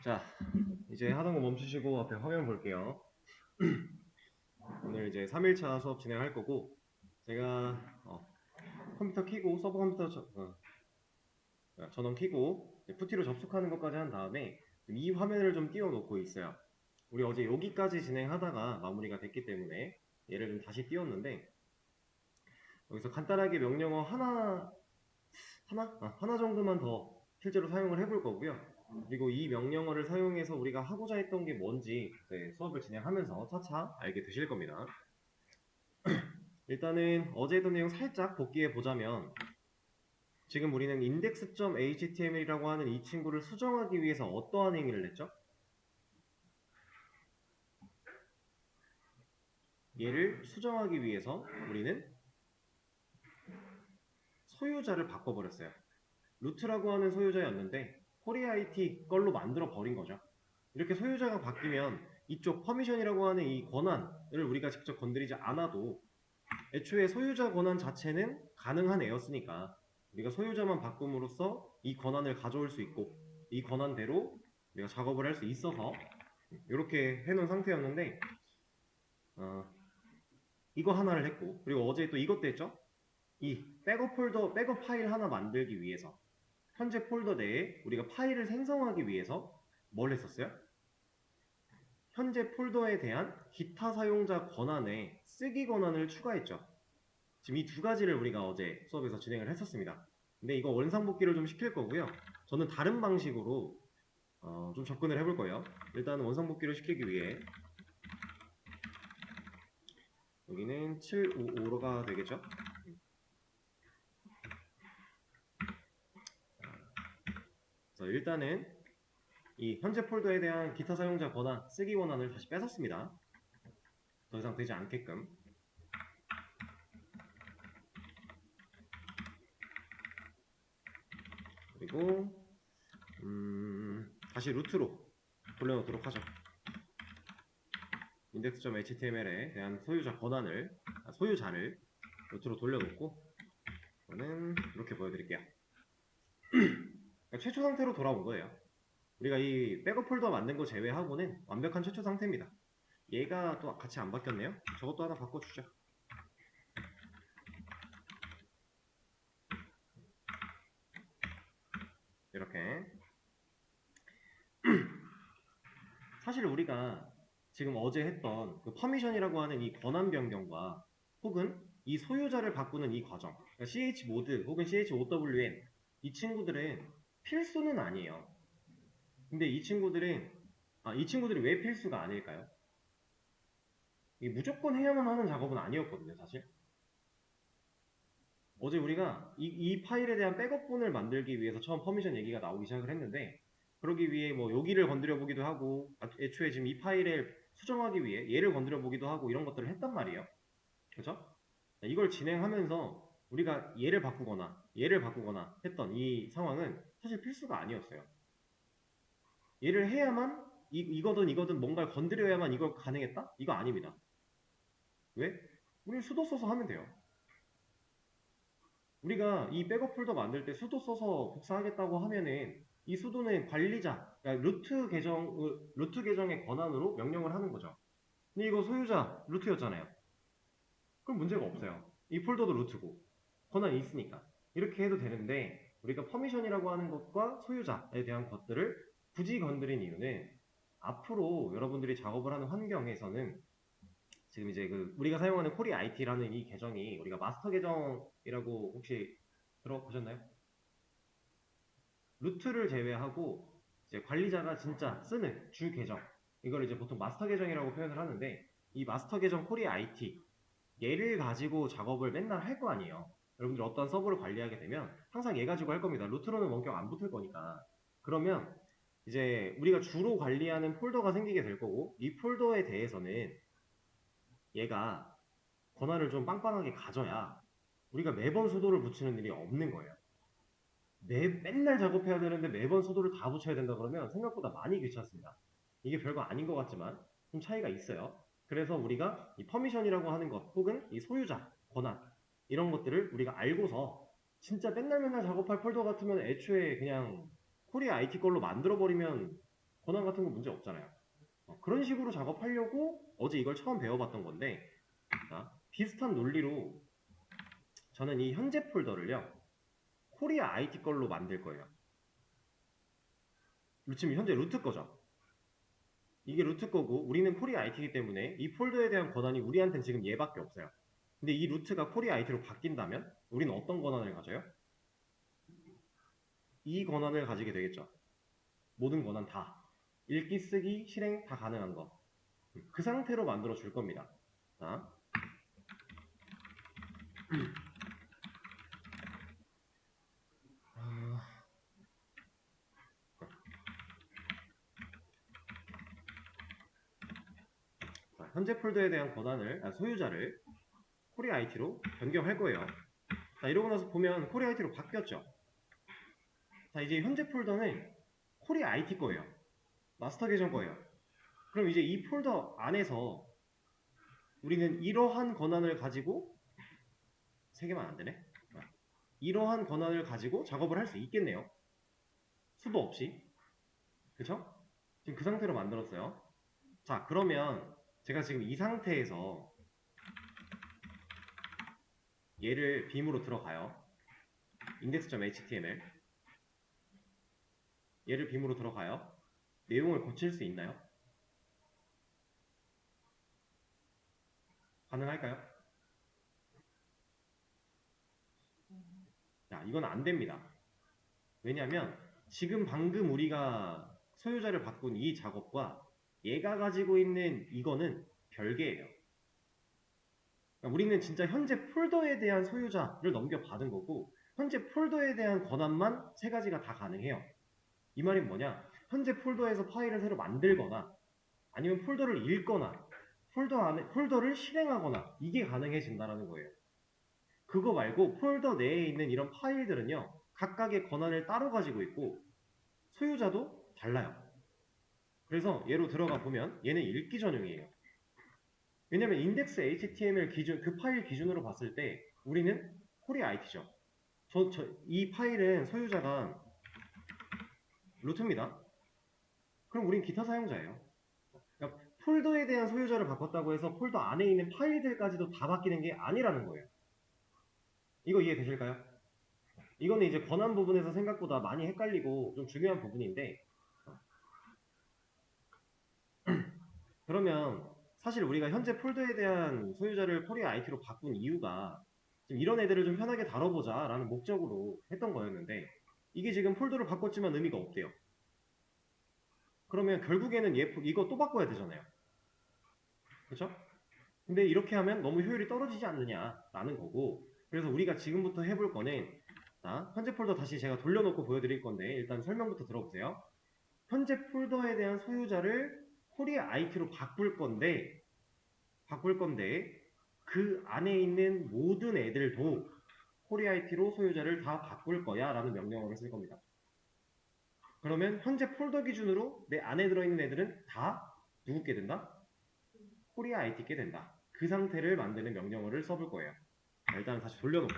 자, 이제 하던 거 멈추시고 앞에 화면 볼게요. 오늘 이제 3일차 수업 진행할 거고, 제가 컴퓨터 켜고 서버 컴퓨터 전원 켜고 푸티로 접속하는 것까지 한 다음에 이 화면을 좀 띄워놓고 있어요. 우리 어제 여기까지 진행하다가 마무리가 됐기 때문에 얘를 좀 다시 띄웠는데, 여기서 간단하게 명령어 하나 정도만 더 실제로 사용을 해볼 거고요. 그리고 이 명령어를 사용해서 우리가 하고자 했던 게 뭔지 수업을 진행하면서 차차 알게 되실 겁니다. 일단은 어제 했던 내용 살짝 복기해 보자면, 지금 우리는 index.html이라고 하는 이 친구를 수정하기 위해서 어떠한 행위를 했죠? 얘를 수정하기 위해서 우리는 소유자를 바꿔버렸어요. 루트라고 하는 소유자였는데 코리아이티 걸로 만들어 버린 거죠. 이렇게 소유자가 바뀌면 이쪽 퍼미션이라고 하는 이 권한을 우리가 직접 건드리지 않아도 애초에 소유자 권한 자체는 가능한 애였으니까 우리가 소유자만 바꿈으로써 이 권한을 가져올 수 있고 이 권한대로 우리가 작업을 할 수 있어서 이렇게 해놓은 상태였는데, 이거 하나를 했고, 그리고 어제 또 이것도 했죠. 이 백업 파일 하나 만들기 위해서 현재 폴더 내에 우리가 파일을 생성하기 위해서 뭘 했었어요? 현재 폴더에 대한 기타 사용자 권한에 쓰기 권한을 추가했죠. 지금 이 두 가지를 우리가 어제 수업에서 진행을 했었습니다. 근데 이거 원상복귀를 좀 시킬 거고요. 저는 다른 방식으로 좀 접근을 해볼 거예요. 일단은 원상복귀를 시키기 위해 여기는 755가 되겠죠. 그래서 일단은 이 현재 폴더에 대한 기타 사용자 권한, 쓰기 권한을 다시 뺏었습니다. 더 이상 되지 않게끔. 그리고 다시 루트로 돌려놓도록 하죠. index.html에 대한 소유자를 루트로 돌려놓고, 저는 이렇게 보여드릴게요. 그러니까 최초 상태로 돌아온 거예요. 우리가 이 백업 폴더 만든 거 제외하고는 완벽한 최초 상태입니다. 얘가 또 같이 안 바뀌었네요. 저것도 하나 바꿔주죠. 이렇게. 사실 우리가 지금 어제 했던 그 퍼미션이라고 하는 이 권한 변경과 혹은 이 소유자를 바꾸는 이 과정, 그러니까 chmod 혹은 chown, 이 친구들은 필수는 아니에요. 근데 이 친구들이 왜 필수가 아닐까요? 무조건 해야만 하는 작업은 아니었거든요, 사실. 어제 우리가 이 파일에 대한 백업본을 만들기 위해서 처음 퍼미션 얘기가 나오기 시작을 했는데, 그러기 위해 뭐 여기를 건드려 보기도 하고, 애초에 지금 이 파일을 수정하기 위해 얘를 건드려 보기도 하고 이런 것들을 했단 말이에요. 그렇죠? 이걸 진행하면서 우리가 얘를 바꾸거나 했던 이 상황은 사실 필수가 아니었어요. 얘를 해야만 이거든 뭔가를 건드려야만 이걸 가능했다? 이거 아닙니다. 왜? 우리 수도 써서 하면 돼요. 우리가 이 백업 폴더 만들 때 수도 써서 복사하겠다고 하면은 이 수도는 관리자, 그러니까 루트 계정의 권한으로 명령을 하는 거죠. 근데 이거 소유자 루트였잖아요. 그럼 문제가 없어요. 이 폴더도 루트고 권한이 있으니까 이렇게 해도 되는데, 우리가 퍼미션이라고 하는 것과 소유자에 대한 것들을 굳이 건드린 이유는 앞으로 여러분들이 작업을 하는 환경에서는 지금 이제 우리가 사용하는 코리 IT라는 이 계정이 우리가 마스터 계정이라고 혹시 들어보셨나요? 루트를 제외하고 이제 관리자가 진짜 쓰는 주 계정, 이걸 이제 보통 마스터 계정이라고 표현을 하는데, 이 마스터 계정 코리 IT 얘를 가지고 작업을 맨날 할 거 아니에요. 여러분들 어떤 서버를 관리하게 되면 항상 얘 가지고 할 겁니다. 루트로는 원격 안 붙을 거니까. 그러면 이제 우리가 주로 관리하는 폴더가 생기게 될 거고, 이 폴더에 대해서는 얘가 권한을 좀 빵빵하게 가져야 우리가 매번 수도를 붙이는 일이 없는 거예요. 맨날 작업해야 되는데 매번 수도를 다 붙여야 된다 그러면 생각보다 많이 귀찮습니다. 이게 별거 아닌 것 같지만 좀 차이가 있어요. 그래서 우리가 이 퍼미션이라고 하는 것 혹은 이 소유자 권한 이런 것들을 우리가 알고서 진짜 맨날 작업할 폴더 같으면 애초에 그냥 코리아 IT 걸로 만들어 버리면 권한 같은 거 문제 없잖아요. 그런 식으로 작업하려고 어제 이걸 처음 배워봤던 건데, 자, 비슷한 논리로 저는 이 현재 폴더를요, 코리아 IT 걸로 만들 거예요. 지금 현재 루트 거죠. 이게 루트 거고 우리는 코리아 IT이기 때문에 이 폴더에 대한 권한이 우리한테는 지금 얘밖에 없어요. 근데 이 루트가 코리아 IT로 바뀐다면 우리는 어떤 권한을 가져요? 이 권한을 가지게 되겠죠. 모든 권한 다. 읽기, 쓰기, 실행 다 가능한 거. 그 상태로 만들어 줄 겁니다. 자, 현재 폴더에 대한 권한을, 소유자를 코리아 IT로 변경할 거예요. 자, 이러고 나서 보면 코리아 IT로 바뀌었죠. 자, 이제 현재 폴더는 코리아 IT 거예요. 마스터 계정 거예요. 그럼 이제 이 폴더 안에서 우리는 이러한 권한을 가지고 3개만 안 되네. 이러한 권한을 가지고 작업을 할 수 있겠네요. 수도 없이. 그쵸? 지금 그 상태로 만들었어요. 자, 그러면 제가 지금 이 상태에서 얘를 빔으로 들어가요. index.html 얘를 빔으로 들어가요. 내용을 고칠 수 있나요? 가능할까요? 자, 이건 안 됩니다. 왜냐하면 지금 방금 우리가 소유자를 바꾼 이 작업과 얘가 가지고 있는 이거는 별개예요. 그러니까 우리는 진짜 현재 폴더에 대한 소유자를 넘겨받은 거고 현재 폴더에 대한 권한만 3가지가 다 가능해요. 이 말이 뭐냐? 현재 폴더에서 파일을 새로 만들거나 아니면 폴더를 읽거나 폴더를 실행하거나 이게 가능해진다는 거예요. 그거 말고 폴더 내에 있는 이런 파일들은요. 각각의 권한을 따로 가지고 있고 소유자도 달라요. 그래서 얘로 들어가 보면 얘는 읽기 전용이에요. 왜냐면 index html 기준 그 파일 기준으로 봤을 때 우리는 코리아 IT죠. 이 파일은 소유자가 루트입니다. 그럼 우린 기타 사용자예요. 그러니까 폴더에 대한 소유자를 바꿨다고 해서 폴더 안에 있는 파일들까지도 다 바뀌는 게 아니라는 거예요. 이거 이해되실까요? 이거는 이제 권한 부분에서 생각보다 많이 헷갈리고 좀 중요한 부분인데 그러면 사실 우리가 현재 폴더에 대한 소유자를 코리아 IT로 바꾼 이유가 지금 이런 애들을 좀 편하게 다뤄보자 라는 목적으로 했던 거였는데 이게 지금 폴더를 바꿨지만 의미가 없대요. 그러면 결국에는 이거 또 바꿔야 되잖아요. 그렇죠? 근데 이렇게 하면 너무 효율이 떨어지지 않느냐라는 거고 그래서 우리가 지금부터 해볼 거는 자, 현재 폴더 다시 제가 돌려놓고 보여드릴 건데 일단 설명부터 들어보세요. 현재 폴더에 대한 소유자를 코리아 IT로 바꿀 건데 그 안에 있는 모든 애들도 코리아 IT로 소유자를 다 바꿀 거야 라는 명령어를 쓸 겁니다. 그러면 현재 폴더 기준으로 내 안에 들어있는 애들은 다 누구께 된다? 코리아 IT께 된다. 그 상태를 만드는 명령어를 써볼 거예요. 자, 일단 다시 돌려놓고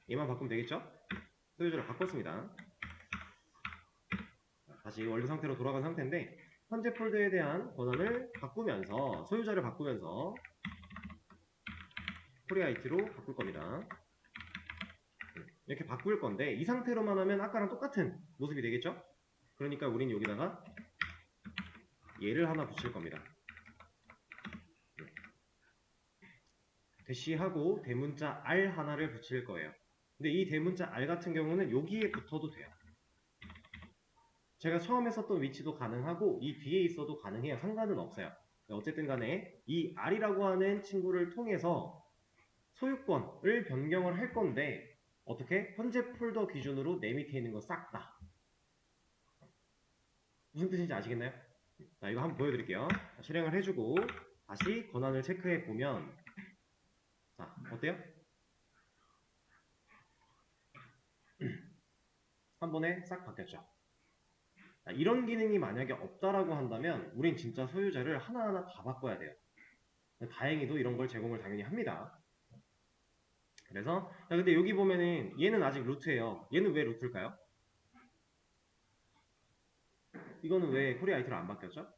얘만 바꾸면 되겠죠? 소유자를 바꿨습니다. 다시 원래 상태로 돌아간 상태인데 현재 폴더에 대한 권한을 바꾸면서 소유자를 바꾸면서 코리아 IT로 바꿀 겁니다. 이렇게 바꿀 건데 이 상태로만 하면 아까랑 똑같은 모습이 되겠죠? 그러니까 우린 여기다가 얘를 하나 붙일 겁니다. 대시하고 대문자 R 하나를 붙일 거예요. 근데 이 대문자 R 같은 경우는 여기에 붙어도 돼요. 제가 처음에 썼던 위치도 가능하고 이 뒤에 있어도 가능해요. 상관은 없어요. 어쨌든 간에 이 R이라고 하는 친구를 통해서 소유권을 변경을 할 건데 어떻게? 현재 폴더 기준으로 내 밑에 있는 거 싹 다. 무슨 뜻인지 아시겠나요? 자, 이거 한번 보여드릴게요. 실행을 해주고 다시 권한을 체크해 보면 자, 어때요? 한 번에 싹 바뀌었죠. 자, 이런 기능이 만약에 없다라고 한다면 우린 진짜 소유자를 하나하나 다 바꿔야 돼요. 다행히도 이런 걸 제공을 당연히 합니다. 그래서 근데 여기 보면은 얘는 아직 루트예요. 얘는 왜 루트일까요? 이거는 왜 코리아 IT로 안 바뀌었죠?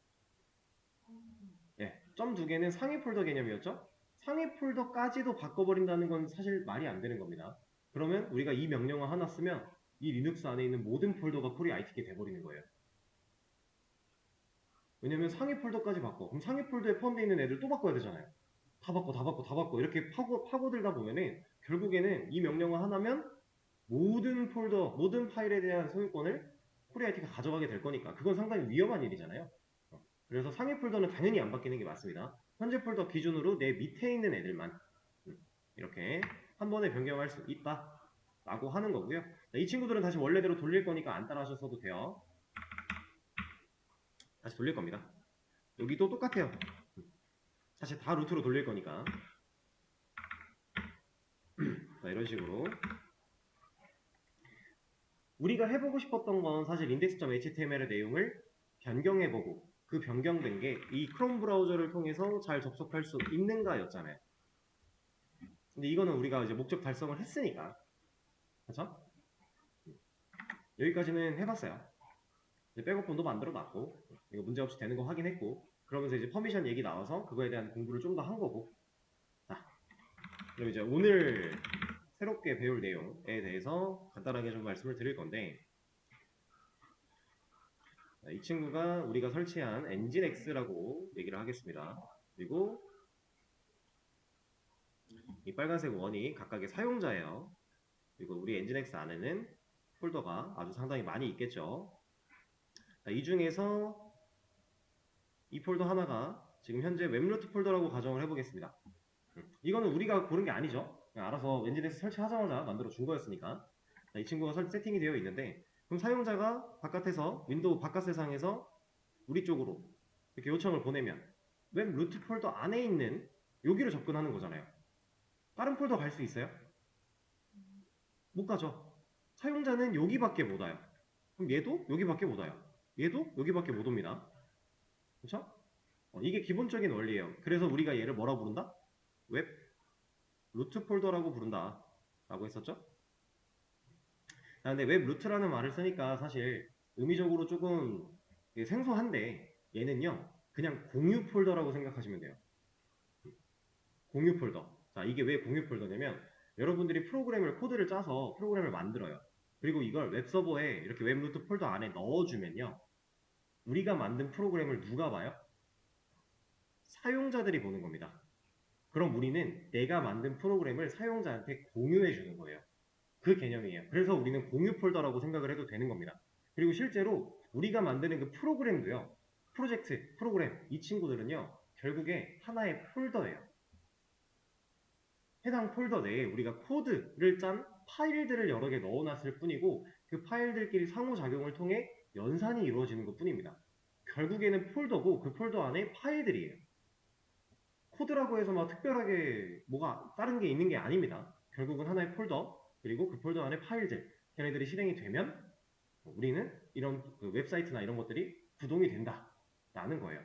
네, 점 두 개는 상위 폴더 개념이었죠? 상위 폴더까지도 바꿔버린다는 건 사실 말이 안 되는 겁니다. 그러면 우리가 이 명령어 하나 쓰면 이 리눅스 안에 있는 모든 폴더가 코리아 IT게 돼버리는 거예요. 왜냐면 상위 폴더까지 바꿔. 그럼 상위 폴더에 포함되어 있는 애들 또 바꿔야 되잖아요. 다 바꿔, 다 바꿔, 다 바꿔. 이렇게 파고들다 보면은 결국에는 이 명령어 하나면 모든 폴더, 모든 파일에 대한 소유권을 코리아 IT가 가져가게 될 거니까 그건 상당히 위험한 일이잖아요. 그래서 상위 폴더는 당연히 안 바뀌는 게 맞습니다. 현재 폴더 기준으로 내 밑에 있는 애들만 이렇게 한 번에 변경할 수 있다 라고 하는 거고요. 이 친구들은 다시 원래대로 돌릴 거니까 안 따라 하셔도 돼요. 다시 돌릴 겁니다. 여기도 똑같아요. 사실 다 루트로 돌릴 거니까. 자, 이런 식으로 우리가 해보고 싶었던 건 사실 index.html의 내용을 변경해보고 그 변경된 게 이 크롬 브라우저를 통해서 잘 접속할 수 있는가 였잖아요. 근데 이거는 우리가 이제 목적 달성을 했으니까, 그렇죠? 여기까지는 해봤어요. 백업본도 만들어놨고 이거 문제없이 되는 거 확인했고, 그러면서 이제 퍼미션 얘기 나와서 그거에 대한 공부를 좀 더 한 거고. 자, 그럼 이제 오늘 새롭게 배울 내용에 대해서 간단하게 좀 말씀을 드릴 건데, 이 친구가 우리가 설치한 엔진X라고 얘기를 하겠습니다. 그리고 이 빨간색 원이 각각의 사용자예요. 그리고 우리 엔진X 안에는 폴더가 아주 상당히 많이 있겠죠. 이 중에서 이 폴더 하나가 지금 현재 웹루트 폴더라고 가정을 해보겠습니다. 이거는 우리가 고른 게 아니죠. 그냥 알아서 엔진X 설치하자마자 만들어 준 거였으니까. 이 친구가 세팅이 되어 있는데, 그럼 사용자가 바깥에서 윈도우 바깥 세상에서 우리 쪽으로 이렇게 요청을 보내면 웹 루트 폴더 안에 있는 여기로 접근하는 거잖아요. 다른 폴더 갈 수 있어요? 못 가죠. 사용자는 여기밖에 못 와요. 그럼 얘도 여기밖에 못 와요. 얘도 여기밖에 못 옵니다. 그렇죠? 이게 기본적인 원리예요. 그래서 우리가 얘를 뭐라고 부른다? 웹 루트 폴더라고 부른다 라고 했었죠? 근데 웹 루트라는 말을 쓰니까 사실 의미적으로 조금 생소한데, 얘는요 그냥 공유 폴더라고 생각하시면 돼요. 공유 폴더. 자, 이게 왜 공유 폴더냐면 여러분들이 프로그램을 코드를 짜서 프로그램을 만들어요. 그리고 이걸 웹서버에 이렇게 웹 루트 폴더 안에 넣어주면요, 우리가 만든 프로그램을 누가 봐요? 사용자들이 보는 겁니다. 그럼 우리는 내가 만든 프로그램을 사용자한테 공유해 주는 거예요. 그 개념이에요. 그래서 우리는 공유 폴더라고 생각을 해도 되는 겁니다. 그리고 실제로 우리가 만드는 그 프로그램도요, 프로젝트, 프로그램, 이 친구들은요 결국에 하나의 폴더예요. 해당 폴더 내에 우리가 코드를 짠 파일들을 여러 개 넣어놨을 뿐이고, 그 파일들끼리 상호작용을 통해 연산이 이루어지는 것 뿐입니다. 결국에는 폴더고 그 폴더 안에 파일들이에요. 코드라고 해서 막 특별하게 뭐가 다른 게 있는 게 아닙니다. 결국은 하나의 폴더, 그리고 그 폴더 안에 파일들, 걔네들이 실행이 되면 우리는 이런 그 웹사이트나 이런 것들이 구동이 된다 라는 거예요.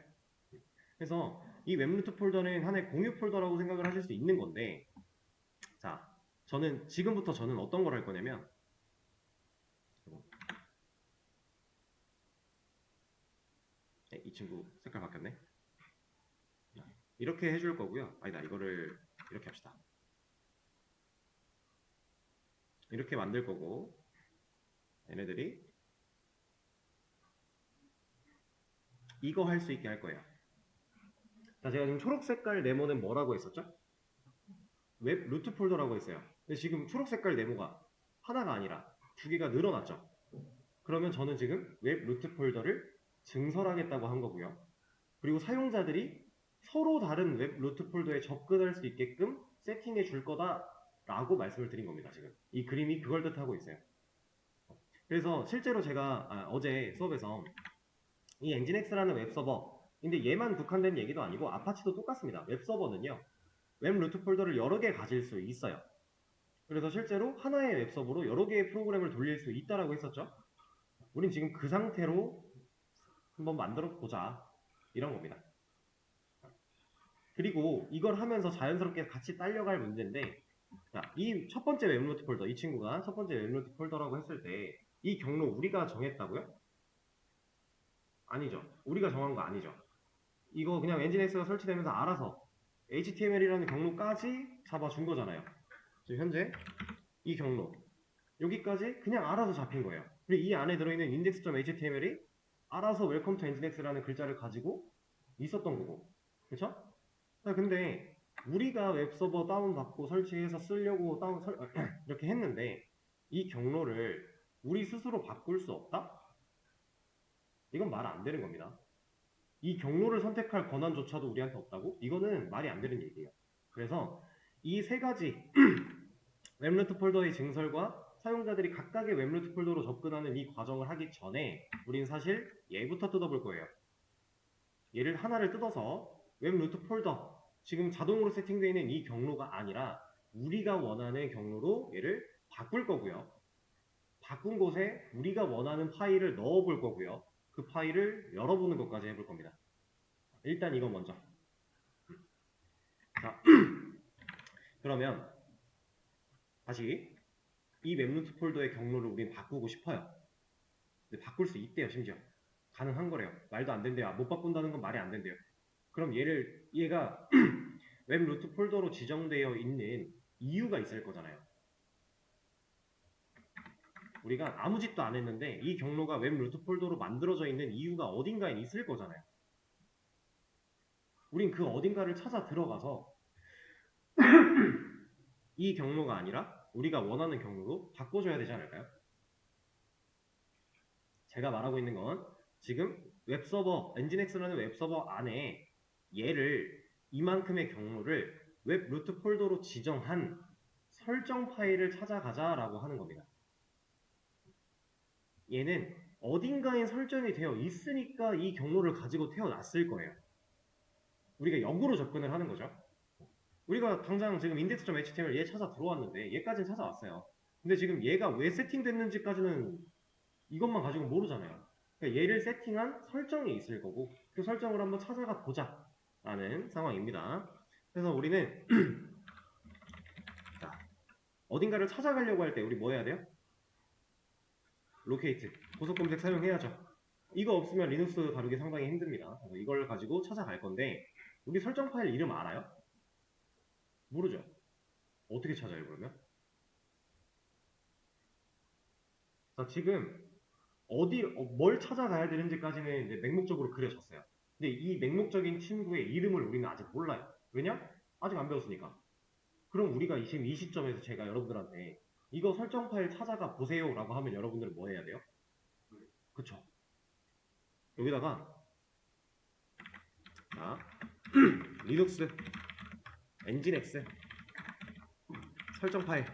그래서 이 웹루트 폴더는 하나의 공유 폴더라고 생각을 하실 수 있는 건데, 자, 지금부터 저는 어떤 걸 할 거냐면, 이 친구 색깔 바뀌었네. 이렇게 해줄 거고요. 아니다, 이거를 이렇게 합시다. 이렇게 만들 거고, 얘네들이 이거 할 수 있게 할 거예요. 자, 제가 지금 초록 색깔 네모는 뭐라고 했었죠? 웹 루트 폴더라고 했어요. 근데 지금 초록 색깔 네모가 하나가 아니라 두 개가 늘어났죠. 그러면 저는 지금 웹 루트 폴더를 증설하겠다고 한 거고요. 그리고 사용자들이 서로 다른 웹 루트 폴더에 접근할 수 있게끔 세팅해 줄 거다라고 말씀을 드린 겁니다. 지금 이 그림이 그걸 뜻하고 있어요. 그래서 실제로 제가 어제 수업에서 이 엔진X라는 웹서버, 근데 얘만 국한된 얘기도 아니고 아파치도 똑같습니다. 웹서버는요 웹 루트 폴더를 여러 개 가질 수 있어요. 그래서 실제로 하나의 웹서버로 여러 개의 프로그램을 돌릴 수 있다라고 했었죠. 우린 지금 그 상태로 한번 만들어 보자 이런 겁니다. 그리고 이걸 하면서 자연스럽게 같이 딸려갈 문제인데, 자, 이 첫 번째 웹노트 폴더, 이 친구가 첫 번째 웹노트 폴더라고 했을 때 이 경로 우리가 정했다고요? 아니죠. 우리가 정한 거 아니죠. 이거 그냥 엔진엑스가 설치되면서 알아서 HTML이라는 경로까지 잡아준 거잖아요. 지금 현재 이 경로 여기까지 그냥 알아서 잡힌 거예요. 그리고 이 안에 들어있는 index.html이 알아서 welcome to nginx라는 글자를 가지고 있었던 거고, 그쵸? 근데 우리가 웹서버 다운받고 설치해서 쓰려고 이렇게 했는데 이 경로를 우리 스스로 바꿀 수 없다? 이건 말 안 되는 겁니다. 이 경로를 선택할 권한조차도 우리한테 없다고? 이거는 말이 안 되는 얘기예요. 그래서 이 세 가지 웹루트 폴더의 증설과 사용자들이 각각의 웹루트 폴더로 접근하는 이 과정을 하기 전에 우리는 사실 얘부터 뜯어볼 거예요. 얘를 하나를 뜯어서 웹루트 폴더, 지금 자동으로 세팅되어 있는 이 경로가 아니라 우리가 원하는 경로로 얘를 바꿀 거고요. 바꾼 곳에 우리가 원하는 파일을 넣어볼 거고요. 그 파일을 열어보는 것까지 해볼 겁니다. 일단 이거 먼저. 자, 그러면 다시 이 웹루트 폴더의 경로를 우린 바꾸고 싶어요. 근데 바꿀 수 있대요, 심지어. 가능한 거래요. 말도 안 된대요. 못 바꾼다는 건 말이 안 된대요. 그럼 얘가 웹루트 폴더로 지정되어 있는 이유가 있을 거잖아요. 우리가 아무 짓도 안 했는데 이 경로가 웹루트 폴더로 만들어져 있는 이유가 어딘가에 있을 거잖아요. 우린 그 어딘가를 찾아 들어가서 이 경로가 아니라 우리가 원하는 경로로 바꿔줘야 되지 않을까요? 제가 말하고 있는 건 지금 웹서버, 엔진엑스라는 웹서버 안에 얘를 이만큼의 경로를 웹 루트 폴더로 지정한 설정 파일을 찾아가자라고 하는 겁니다. 얘는 어딘가에 설정이 되어 있으니까 이 경로를 가지고 태어났을 거예요. 우리가 역으로 접근을 하는 거죠. 우리가 당장 지금 index.html 얘 찾아 들어왔는데 얘까지는 찾아왔어요. 근데 지금 얘가 왜 세팅됐는지까지는 이것만 가지고 모르잖아요. 그러니까 얘를 세팅한 설정이 있을 거고 그 설정을 한번 찾아가 보자 라는 상황입니다. 그래서 우리는 자, 어딘가를 찾아가려고 할 때 우리 뭐 해야 돼요? 로케이트, 고속 검색 사용해야죠. 이거 없으면 리눅스 다루기 상당히 힘듭니다. 그래서 이걸 가지고 찾아갈 건데 우리 설정 파일 이름 알아요? 모르죠. 어떻게 찾아요 그러면? 자, 지금 뭘 찾아가야 되는지까지는 이제 맹목적으로 그려졌어요. 근데 이 맹목적인 친구의 이름을 우리는 아직 몰라요. 왜냐? 아직 안 배웠으니까. 그럼 우리가 지금 이 시점에서 제가 여러분들한테 이거 설정 파일 찾아가 보세요 라고 하면 여러분들은 뭐 해야 돼요? 그쵸? 여기다가 자, 리눅스 엔진엑스 설정 파일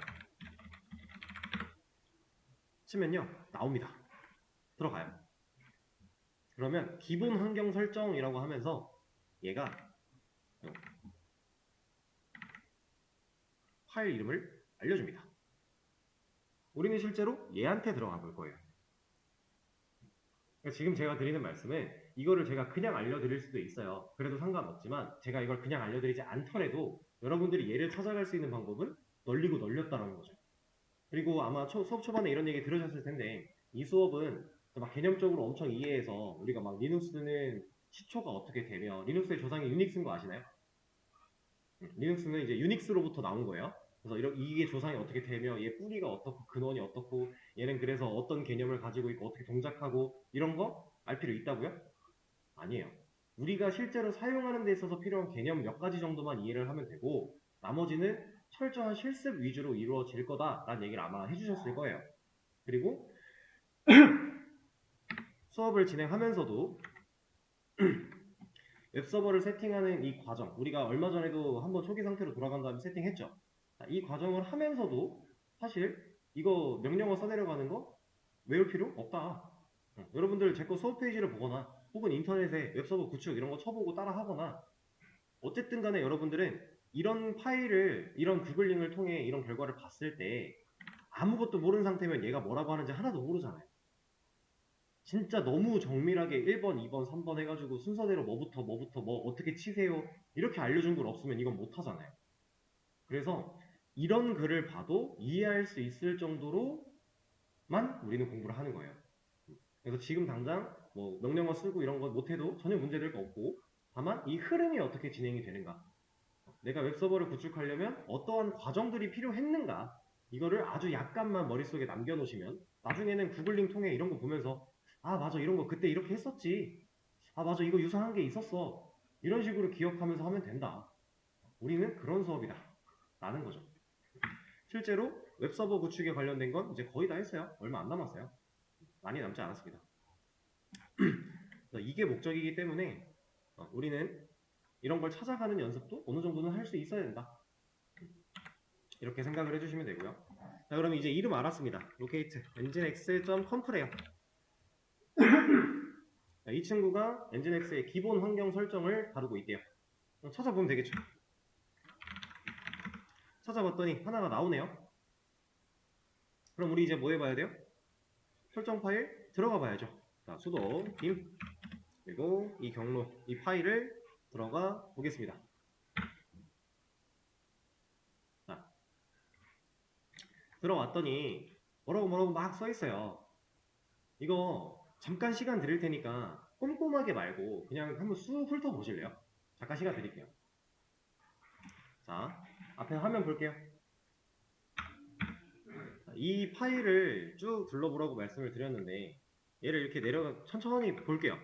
치면요 나옵니다. 들어가요. 그러면 기본 환경 설정이라고 하면서 얘가 파일 이름을 알려줍니다. 우리는 실제로 얘한테 들어가 볼 거예요. 그러니까 지금 제가 드리는 말씀은 이거를 제가 그냥 알려드릴 수도 있어요. 그래도 상관없지만 제가 이걸 그냥 알려드리지 않더라도 여러분들이 얘를 찾아갈 수 있는 방법은 널리고 널렸다는 거죠. 그리고 아마 수업 초반에 이런 얘기 들으셨을 텐데 이 수업은 막 개념적으로 엄청 이해해서 우리가 막 리눅스는 시초가 어떻게 되며 리눅스의 조상이 유닉스인 거 아시나요? 리눅스는 이제 유닉스로부터 나온 거예요. 그래서 이게 조상이 어떻게 되며 얘 뿌리가 어떻고 근원이 어떻고 얘는 그래서 어떤 개념을 가지고 있고 어떻게 동작하고 이런 거 알 필요 있다고요? 아니에요. 우리가 실제로 사용하는 데 있어서 필요한 개념 몇 가지 정도만 이해를 하면 되고 나머지는 철저한 실습 위주로 이루어질 거다라는 얘기를 아마 해주셨을 거예요. 그리고 수업을 진행하면서도 웹서버를 세팅하는 이 과정, 우리가 얼마 전에도 한번 초기 상태로 돌아간 다음에 세팅했죠. 이 과정을 하면서도 사실 이거 명령어 써내려가는 거 외울 필요 없다. 여러분들 제 거 수업 페이지를 보거나 혹은 인터넷에 웹서버 구축 이런 거 쳐보고 따라 하거나 어쨌든 간에 여러분들은 이런 파일을 이런 구글링을 통해 이런 결과를 봤을 때 아무것도 모르는 상태면 얘가 뭐라고 하는지 하나도 모르잖아요. 진짜 너무 정밀하게 1번, 2번, 3번 해가지고 순서대로 뭐부터 뭐 어떻게 치세요 이렇게 알려준 걸 없으면 이건 못하잖아요. 그래서 이런 글을 봐도 이해할 수 있을 정도로만 우리는 공부를 하는 거예요. 그래서 지금 당장 뭐 명령어 쓰고 이런 거 못해도 전혀 문제될 거 없고, 다만 이 흐름이 어떻게 진행이 되는가, 내가 웹서버를 구축하려면 어떠한 과정들이 필요했는가, 이거를 아주 약간만 머릿속에 남겨놓으시면 나중에는 구글링 통해 이런 거 보면서 아 맞아 이런 거 그때 이렇게 했었지, 아 맞아 이거 유사한 게 있었어, 이런 식으로 기억하면서 하면 된다. 우리는 그런 수업이다 라는 거죠. 실제로 웹서버 구축에 관련된 건 이제 거의 다 했어요. 얼마 안 남았어요. 많이 남지 않았습니다. 이게 목적이기 때문에 우리는 이런 걸 찾아가는 연습도 어느 정도는 할 수 있어야 된다. 이렇게 생각을 해주시면 되고요. 자, 그럼 이제 이름 알았습니다. locate nginx.conf래요. 이 친구가 nginx의 기본 환경 설정을 다루고 있대요. 찾아보면 되겠죠. 찾아봤더니 하나가 나오네요. 그럼 우리 이제 뭐 해봐야 돼요? 설정 파일 들어가 봐야죠. 자, sudo bin 그리고 이 경로, 이 파일을 들어가 보겠습니다. 자, 들어왔더니 뭐라고 막 써있어요. 이거 잠깐 시간 드릴 테니까 꼼꼼하게 말고 그냥 한번 쑥 훑어보실래요? 잠깐 시간 드릴게요. 자, 앞에 화면 볼게요. 자, 이 파일을 쭉 둘러보라고 말씀을 드렸는데 얘를 이렇게 내려가 천천히 볼게요.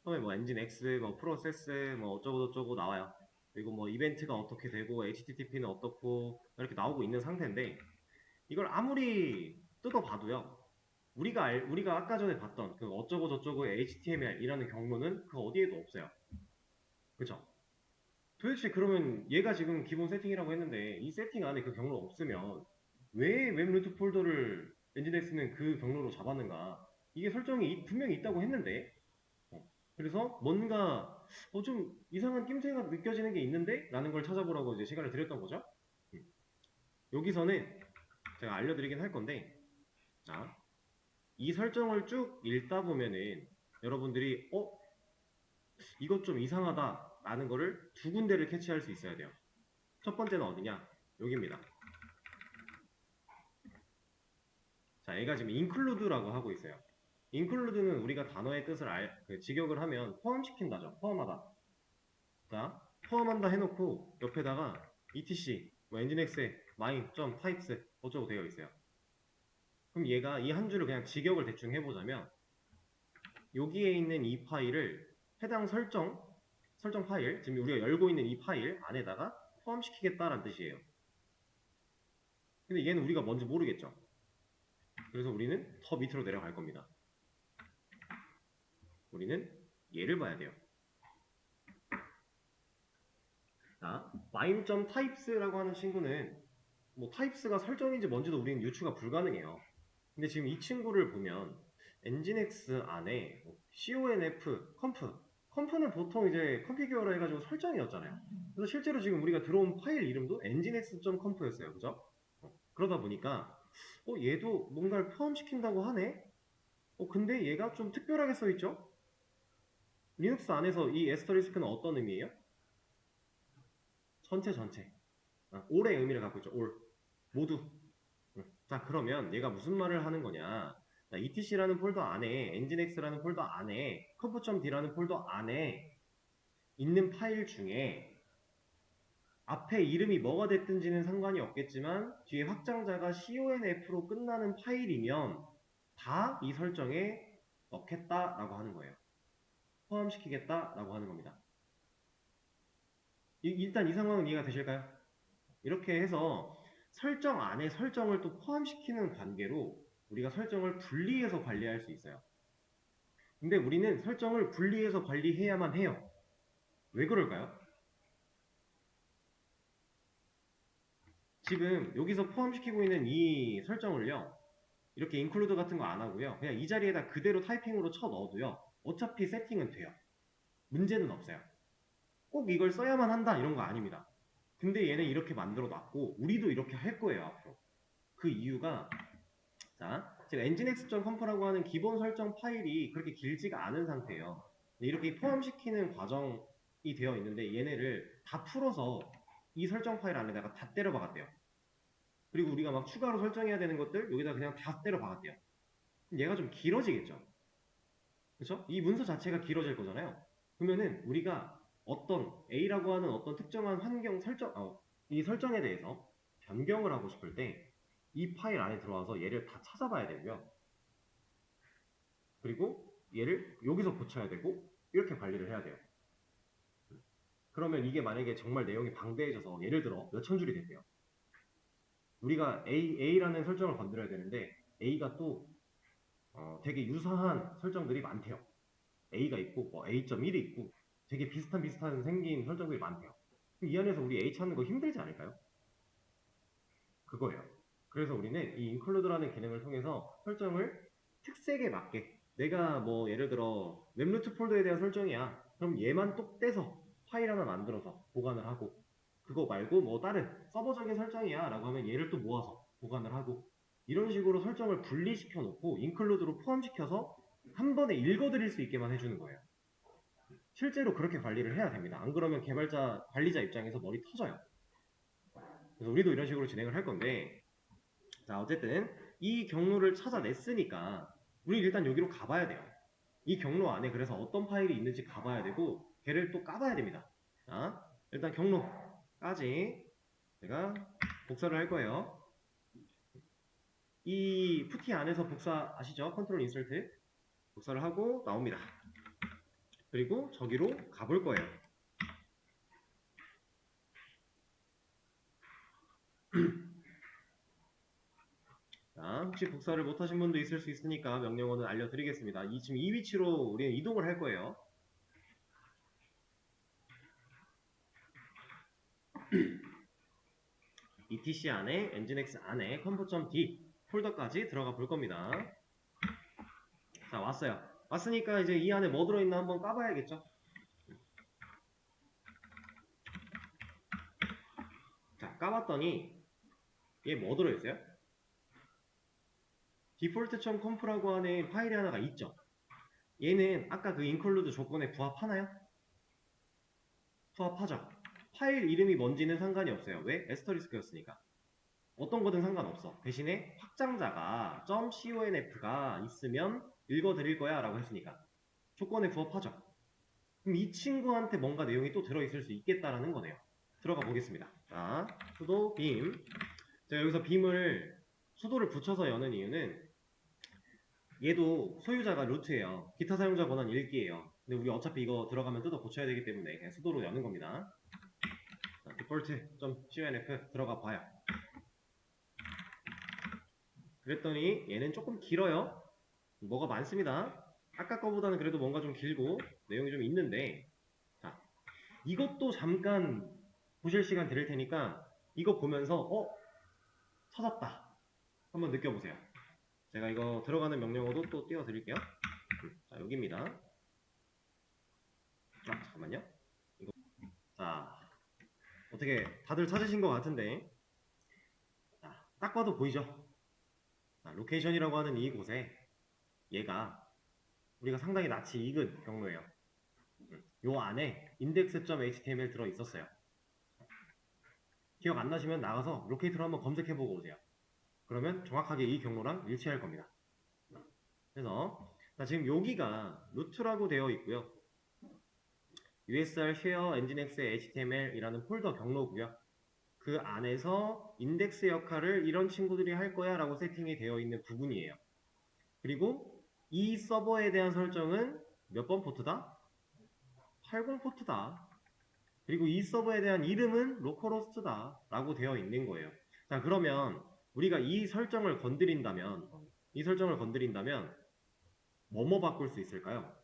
처음에 뭐 엔진X, 뭐 프로세스, 뭐 어쩌고 나와요. 그리고 뭐 이벤트가 어떻게 되고 HTTP는 어떻고 이렇게 나오고 있는 상태인데, 이걸 아무리 뜯어봐도요, 우리가 아까 전에 봤던 그 어쩌고 저쩌고의 HTML이라는 경로는 그 어디에도 없어요. 그쵸? 도대체 그러면 얘가 지금 기본 세팅이라고 했는데 이 세팅 안에 그 경로 없으면 왜 웹루트 폴더를 엔진엑스는 그 경로로 잡았는가? 이게 설정이 분명히 있다고 했는데, 그래서 뭔가 좀 이상한 낌새가 느껴지는 게 있는데? 라는 걸 찾아보라고 이제 시간을 드렸던 거죠. 여기서는 제가 알려드리긴 할 건데, 자, 이 설정을 쭉 읽다 보면은 여러분들이 이것 좀 이상하다 라는 거를 두 군데를 캐치할 수 있어야 돼요. 첫 번째는 어디냐? 여기입니다. 자, 얘가 지금 include라고 하고 있어요. include는 우리가 단어의 뜻을 직역을 하면 포함시킨다죠. 포함하다. 자, 포함한다 해놓고 옆에다가 etc, 뭐 nginx에 my.types 어쩌고 되어 있어요. 그럼 얘가 이 한 줄을 그냥 직역을 대충 해보자면 여기에 있는 이 파일을 해당 설정 파일, 지금 우리가 열고 있는 이 파일 안에다가 포함시키겠다라는 뜻이에요. 근데 얘는 우리가 뭔지 모르겠죠. 그래서 우리는 더 밑으로 내려갈 겁니다. 우리는 얘를 봐야 돼요. 자, mime.types라고 하는 친구는 뭐 types가 설정인지 뭔지도 우리는 유추가 불가능해요. 근데 지금 이 친구를 보면 nginx 안에 conf, 컴프는 보통 이제 컨피규어라 해가지고 설정이었잖아요. 그래서 실제로 지금 우리가 들어온 파일 이름도 nginx.conf였어요. 그죠? 그러다 보니까 얘도 뭔가를 포함시킨다고 하네? 근데 얘가 좀 특별하게 써있죠? 리눅스 안에서 이 에스터리스크는 어떤 의미예요? 전체. 올의 의미를 갖고 있죠. 올. 모두. 자, 그러면 얘가 무슨 말을 하는 거냐? 자, etc라는 폴더 안에, nginx라는 폴더 안에, conf.d라는 폴더 안에 있는 파일 중에 앞에 이름이 뭐가 됐든지는 상관이 없겠지만 뒤에 확장자가 conf로 끝나는 파일이면 다 이 설정에 넣겠다라고 하는 거예요. 포함시키겠다라고 하는 겁니다. 일단 이 상황은 이해가 되실까요? 이렇게 해서 설정 안에 설정을 또 포함시키는 관계로 우리가 설정을 분리해서 관리할 수 있어요. 근데 우리는 설정을 분리해서 관리해야만 해요. 왜 그럴까요? 지금 여기서 포함시키고 있는 이 설정을요, 이렇게 include 같은 거 안 하고요, 그냥 이 자리에다 그대로 타이핑으로 쳐 넣어도요, 어차피 세팅은 돼요. 문제는 없어요. 꼭 이걸 써야만 한다 이런 거 아닙니다. 근데 얘는 이렇게 만들어 놨고 우리도 이렇게 할 거예요 앞으로. 그 이유가, 자, 제가 nginx.conf라고 하는 기본 설정 파일이 그렇게 길지가 않은 상태예요. 이렇게 포함시키는 과정이 되어 있는데 얘네를 다 풀어서 이 설정 파일 안에다가 다 때려 박았대요. 그리고 우리가 막 추가로 설정해야 되는 것들 여기다 그냥 다 때려 박았대요. 그럼 얘가 좀 길어지겠죠. 그렇죠? 이 문서 자체가 길어질 거잖아요. 그러면은 우리가 어떤 A라고 하는 어떤 특정한 환경 설정, 이 설정에 대해서 변경을 하고 싶을 때 이 파일 안에 들어와서 얘를 다 찾아봐야 되고요. 그리고 얘를 여기서 고쳐야 되고 이렇게 관리를 해야 돼요. 그러면 이게 만약에 정말 내용이 방대해져서 예를 들어 몇천 줄이 됐대요. 우리가 A라는 설정을 건드려야 되는데 A가 또 되게 유사한 설정들이 많대요. A가 있고 뭐 A.1이 있고 되게 비슷한 생긴 설정들이 많대요. 이 안에서 우리 A 찾는 거 힘들지 않을까요? 그거예요. 그래서 우리는 이 include라는 기능을 통해서 설정을 특색에 맞게 내가 뭐 예를 들어 웹루트 폴더에 대한 설정이야. 그럼 얘만 똑 떼서 파일 하나 만들어서 보관을 하고 그거 말고 뭐 다른 서버적인 설정이야 라고 하면 얘를 또 모아서 보관을 하고 이런 식으로 설정을 분리시켜 놓고 include로 포함시켜서 한 번에 읽어드릴 수 있게만 해주는 거예요. 실제로 그렇게 관리를 해야 됩니다. 안 그러면 개발자, 관리자 입장에서 머리 터져요. 그래서 우리도 이런 식으로 진행을 할 건데 자 어쨌든 이 경로를 찾아냈으니까 우리 일단 여기로 가봐야 돼요. 이 경로 안에 그래서 어떤 파일이 있는지 가봐야 되고 걔를 또 까봐야 됩니다. 자 일단 경로까지 제가 복사를 할 거예요. 이 푸티 안에서 복사 아시죠? 컨트롤 인설트 복사를 하고 나옵니다. 그리고 저기로 가볼 거예요. 자, 혹시 복사를 못하신 분도 있을 수 있으니까 명령어는 알려드리겠습니다. 지금 이 위치로 우리는 이동을 할 거예요. etc 안에 nginx 안에 compo.d 폴더까지 들어가 볼 겁니다. 자 왔어요. 왔으니까 이제 이 안에 뭐 들어있나 한번 까봐야겠죠. 자 까봤더니 얘 뭐 들어있어요? default.comp라고 하는 파일이 하나가 있죠. 얘는 아까 그 include 조건에 부합하나요? 부합하죠. 파일 이름이 뭔지는 상관이 없어요. 왜? 에스터리스크였으니까. 어떤 거든 상관없어. 대신에 확장자가 .conf가 있으면 읽어드릴 거야 라고 했으니까 조건에 부합하죠. 그럼 이 친구한테 뭔가 내용이 또 들어있을 수 있겠다라는 거네요. 들어가 보겠습니다. 자, sudo beam. 제가 여기서 빔을 수도를 붙여서 여는 이유는 얘도 소유자가 루트예요. 기타 사용자 권한 읽기예요. 근데 우리 어차피 이거 들어가면 뜯어 고쳐야 되기 때문에 그냥 수도로 여는 겁니다. default.conf 들어가 봐요. 그랬더니 얘는 조금 길어요. 뭐가 많습니다. 아까 거보다는 그래도 뭔가 좀 길고 내용이 좀 있는데 자 이것도 잠깐 보실 시간 드릴 테니까 이거 보면서 찾았다 한번 느껴보세요. 제가 이거 들어가는 명령어도 또 띄워드릴게요. 자 여기입니다. 잠깐만요. 자 어떻게 다들 찾으신 것 같은데 자, 딱 봐도 보이죠? 자, 로케이션이라고 하는 이곳에 얘가 우리가 상당히 낯이 익은 경로예요. 요 안에 index.html 들어 있었어요. 기억 안 나시면 나가서 로케이터로 한번 검색해보고 오세요. 그러면 정확하게 이 경로랑 일치할 겁니다. 그래서 지금 여기가 루트라고 되어 있고요. usr share nginx html 이라는 폴더 경로고요. 그 안에서 인덱스 역할을 이런 친구들이 할 거야 라고 세팅이 되어 있는 부분이에요. 그리고 이 서버에 대한 설정은 몇 번 포트다? 80 포트다. 그리고 이 서버에 대한 이름은 로컬호스트다 라고 되어 있는 거예요. 자 그러면 우리가 이 설정을 건드린다면 뭐뭐 바꿀 수 있을까요?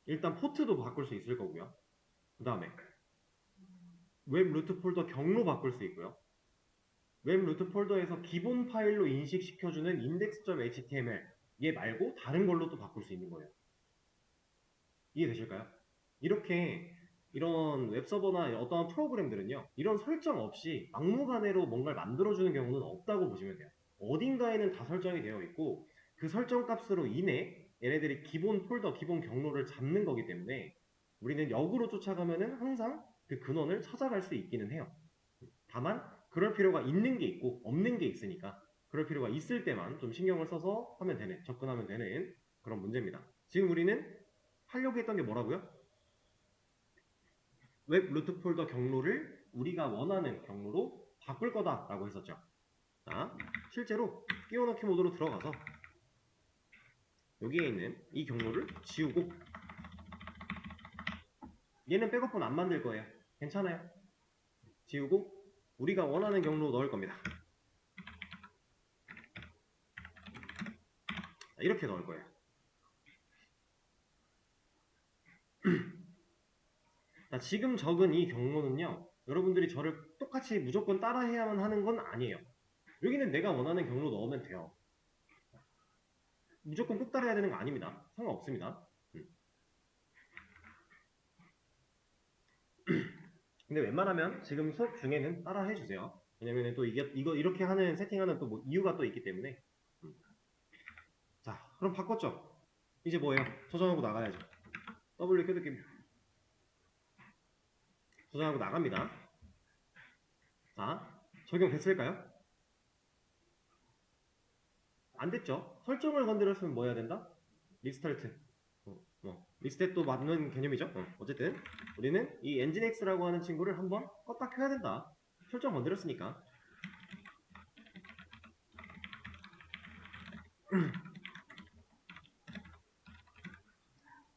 일단 포트도 바꿀 수 있을 거고요. 그 다음에 웹 루트 폴더 경로 바꿀 수 있고요. 웹 루트 폴더에서 기본 파일로 인식시켜주는 index.html 얘 말고 다른 걸로 또 바꿀 수 있는 거예요. 이해되실까요? 이렇게 이런 웹서버나 어떠한 프로그램들은요 이런 설정 없이 막무가내로 뭔가를 만들어주는 경우는 없다고 보시면 돼요. 어딘가에는 다 설정이 되어 있고 그 설정 값으로 인해 얘네들이 기본 폴더, 기본 경로를 잡는 거기 때문에 우리는 역으로 쫓아가면은 항상 그 근원을 찾아갈 수 있기는 해요. 다만 그럴 필요가 있는 게 있고 없는 게 있으니까 그럴 필요가 있을 때만 좀 신경을 써서 하면 되는, 접근하면 되는 그런 문제입니다. 지금 우리는 하려고 했던 게 뭐라고요? 웹 루트 폴더 경로를 우리가 원하는 경로로 바꿀 거다라고 했었죠. 자, 실제로 끼워넣기 모드로 들어가서 여기에 있는 이 경로를 지우고, 얘는 백업은 안 만들 거예요. 괜찮아요. 지우고 우리가 원하는 경로로 넣을 겁니다. 자, 이렇게 넣을 거예요. 자, 지금 적은 이 경로는요, 여러분들이 저를 똑같이 무조건 따라해야만 하는 건 아니에요. 여기는 내가 원하는 경로 넣으면 돼요. 무조건 꼭 따라해야 되는 거 아닙니다. 상관없습니다. 근데 웬만하면 지금 수업 중에는 따라 해주세요. 왜냐면 또 이거 이렇게 하는 세팅하는 또 뭐 이유가 또 있기 때문에. 자, 그럼 바꿨죠? 이제 뭐예요? 저장하고 나가야죠. W 켜둘게요. 저장하고 나갑니다. 자, 적용됐을까요? 안 됐죠? 설정을 건드렸으면 뭐 해야 된다? 리스타트. 리스탯도 맞는 개념이죠. 어쨌든 우리는 이 엔진X라고 하는 친구를 한번 껐다 켜야 된다. 설정 건드렸으니까.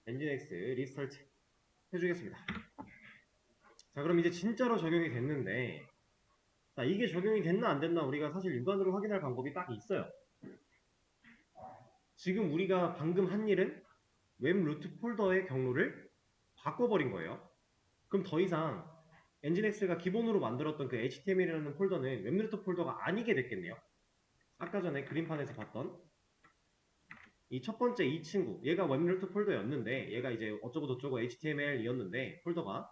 엔진X 리스타트 해주겠습니다. 자, 그럼 이제 진짜로 적용이 됐는데, 자, 이게 적용이 됐나 안 됐나 우리가 사실 육안으로 확인할 방법이 딱 있어요. 지금 우리가 방금 한 일은 웹 루트 폴더의 경로를 바꿔버린 거예요. 그럼 더 이상 엔진X가 기본으로 만들었던 그 HTML이라는 폴더는 웹 루트 폴더가 아니게 됐겠네요. 아까 전에 그림판에서 봤던 이 첫 번째 이 친구, 얘가 웹 루트 폴더였는데, 얘가 이제 어쩌고 저쩌고 HTML이었는데 폴더가,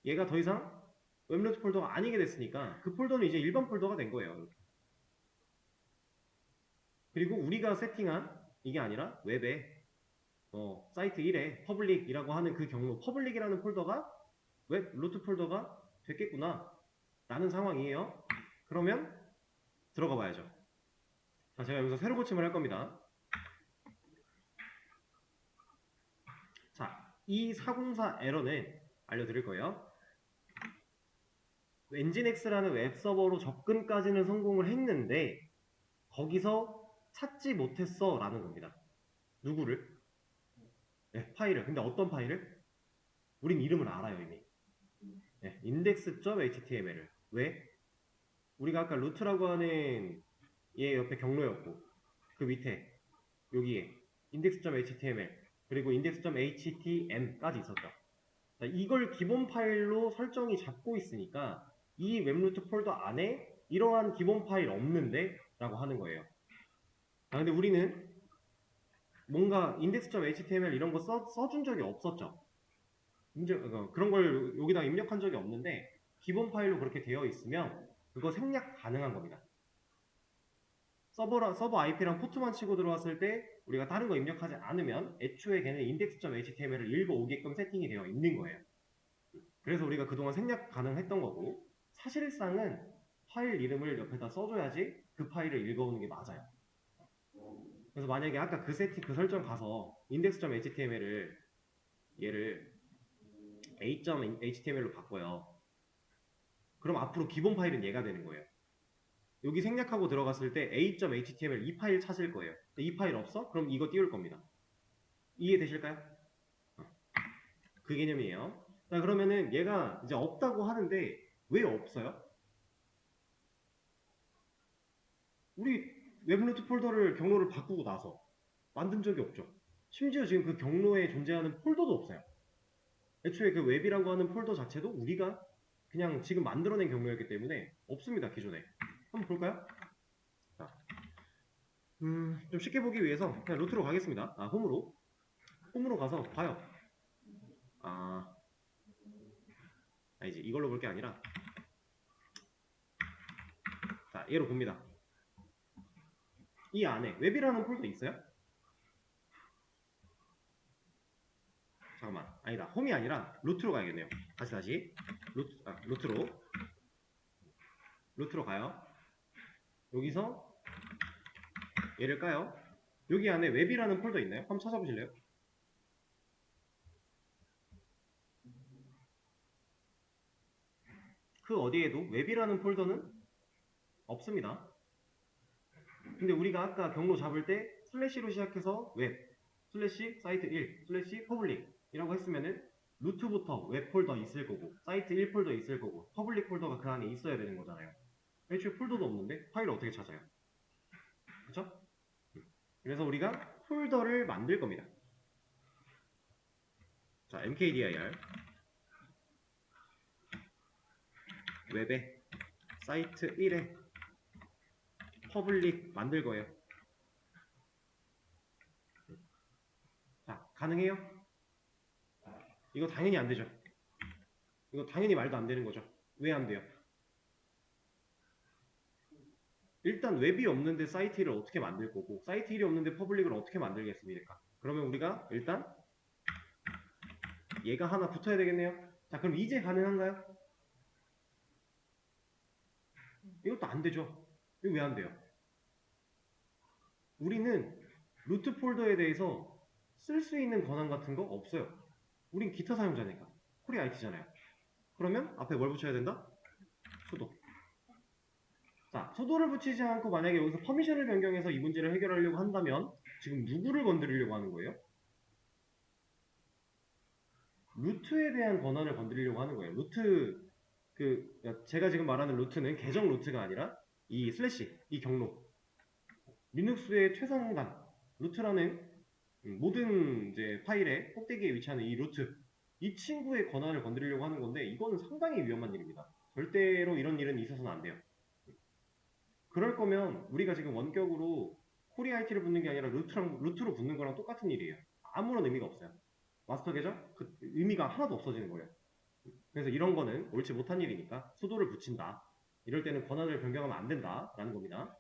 얘가 더 이상 웹 루트 폴더가 아니게 됐으니까 그 폴더는 이제 일반 폴더가 된 거예요. 그리고 우리가 세팅한 이게 아니라 웹에 사이트 1에 퍼블릭이라고 하는 그 경로, 퍼블릭이라는 폴더가 웹 루트 폴더가 됐겠구나 라는 상황이에요. 그러면 들어가 봐야죠. 자, 제가 여기서 새로 고침을 할 겁니다. 자, 이 404 에러는 알려드릴 거예요. 엔진X라는 웹서버로 접근까지는 성공을 했는데 거기서 찾지 못했어 라는 겁니다. 누구를? 네, 파일을. 근데 어떤 파일을? 우린 이름을 알아요 이미. 네, index.html을. 왜? 우리가 아까 루트라고 하는 얘 옆에 경로였고, 그 밑에 여기에 index.html 그리고 index.htm까지 있었죠. 자, 이걸 기본 파일로 설정이 잡고 있으니까 이 웹루트 폴더 안에 이러한 기본 파일 없는데 라고 하는 거예요. 아, 근데 우리는 뭔가 index.html 이런 거 써준 적이 없었죠. 그런 걸 여기다 입력한 적이 없는데 기본 파일로 그렇게 되어 있으면 그거 생략 가능한 겁니다. 서버 IP랑 포트만 치고 들어왔을 때 우리가 다른 거 입력하지 않으면 애초에 걔는 index.html을 읽어오게끔 세팅이 되어 있는 거예요. 그래서 우리가 그동안 생략 가능했던 거고, 사실상은 파일 이름을 옆에다 써줘야지 그 파일을 읽어오는 게 맞아요. 그래서 만약에 아까 그 그 설정 가서 index.html을 얘를 a.html로 바꿔요. 그럼 앞으로 기본 파일은 얘가 되는 거예요. 여기 생략하고 들어갔을 때 a.html 이 파일 찾을 거예요. 이 파일 없어? 그럼 이거 띄울 겁니다. 이해되실까요? 그 개념이에요. 자, 그러면은 얘가 이제 없다고 하는데 왜 없어요? 우리 웹노트 폴더를 경로를 바꾸고 나서 만든 적이 없죠. 심지어 지금 그 경로에 존재하는 폴더도 없어요. 애초에 그 웹이라고 하는 폴더 자체도 우리가 그냥 지금 만들어낸 경로였기 때문에 없습니다. 기존에. 한번 볼까요? 자, 좀 쉽게 보기 위해서 그냥 루트로 가겠습니다. 홈으로 가서 봐요. 이제 이걸로 볼 게 아니라, 자, 얘로 봅니다. 이 안에 웹이라는 폴더 있어요? 잠깐만, 아니다. 홈이 아니라 루트로 가야겠네요. 다시 루트로. 루트로 가요. 여기서 얘를 까요. 여기 안에 웹이라는 폴더 있나요? 한번 찾아보실래요? 그 어디에도 웹이라는 폴더는 없습니다. 근데 우리가 아까 경로 잡을 때 슬래시로 시작해서 웹, 슬래시 사이트 1, 슬래시 퍼블릭 이라고 했으면은 루트부터 웹 폴더 있을 거고 사이트 1 폴더 있을 거고 퍼블릭 폴더가 그 안에 있어야 되는 거잖아요. 애초에 폴더도 없는데 파일을 어떻게 찾아요? 그쵸? 그래서 우리가 폴더를 만들 겁니다. 자, mkdir 웹에 사이트 1에 퍼블릭 만들 거예요. 자, 가능해요? 이거 당연히 안 되죠. 이거 당연히 말도 안 되는 거죠. 왜 안 돼요? 일단 웹이 없는데 사이트 1을 어떻게 만들 거고 사이트 1이 없는데 퍼블릭을 어떻게 만들겠습니까? 그러면 우리가 일단 얘가 하나 붙어야 되겠네요. 자, 그럼 이제 가능한가요? 이것도 안 되죠. 이거 왜 안 돼요? 우리는 루트 폴더에 대해서 쓸 수 있는 권한 같은 거 없어요. 우린 기타 사용자니까. 코리 IT잖아요. 그러면 앞에 뭘 붙여야 된다? 수도. 자, 수도를 붙이지 않고 만약에 여기서 퍼미션을 변경해서 이 문제를 해결하려고 한다면 지금 누구를 건드리려고 하는 거예요? 루트에 대한 권한을 건드리려고 하는 거예요. 루트, 제가 지금 말하는 루트는 계정 루트가 아니라 이 슬래시, 이 경로. 리눅스의 최상단, 루트라는 모든 이제 파일의 꼭대기에 위치하는 이 루트. 이 친구의 권한을 건드리려고 하는 건데 이거는 상당히 위험한 일입니다. 절대로 이런 일은 있어서는 안 돼요. 그럴 거면 우리가 지금 원격으로 코리 IT를 붙는 게 아니라 루트로 붙는 거랑 똑같은 일이에요. 아무런 의미가 없어요. 마스터 계정? 그 의미가 하나도 없어지는 거예요. 그래서 이런 거는 옳지 못한 일이니까 수도를 붙인다. 이럴 때는 권한을 변경하면 안 된다라는 겁니다.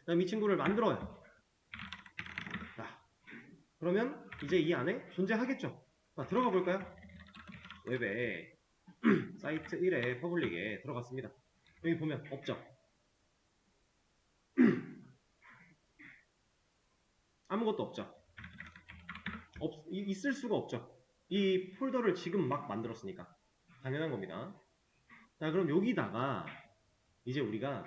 그다음 이 친구를 만들어요. 자, 그러면 이제 이 안에 존재하겠죠. 자, 들어가 볼까요? 웹에 사이트 1에 퍼블릭에 들어갔습니다. 여기 보면 없죠. 아무것도 없죠. 있을 수가 없죠. 이 폴더를 지금 막 만들었으니까 당연한 겁니다. 자, 그럼 여기다가 이제 우리가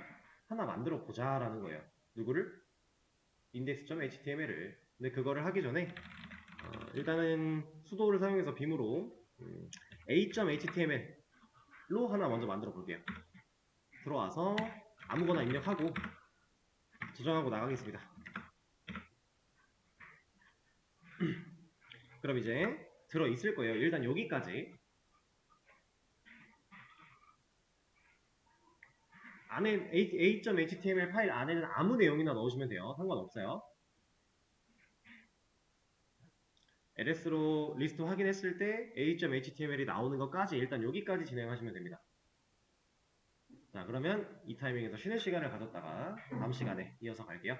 하나 만들어 보자라는 거예요. 누구를? index.html을. 근데 그거를 하기 전에 일단은 수도를 사용해서 빔으로 a.html로 하나 먼저 만들어 볼게요. 들어와서 아무거나 입력하고 저장하고 나가겠습니다. 그럼 이제 들어 있을 거예요. 일단 여기까지. 안에 a.html 파일 안에는 아무 내용이나 넣으시면 돼요. 상관없어요. LS로 리스트 확인했을 때 a.html이 나오는 것까지 일단 여기까지 진행하시면 됩니다. 자, 그러면 이 타이밍에서 쉬는 시간을 가졌다가 다음 시간에 이어서 갈게요.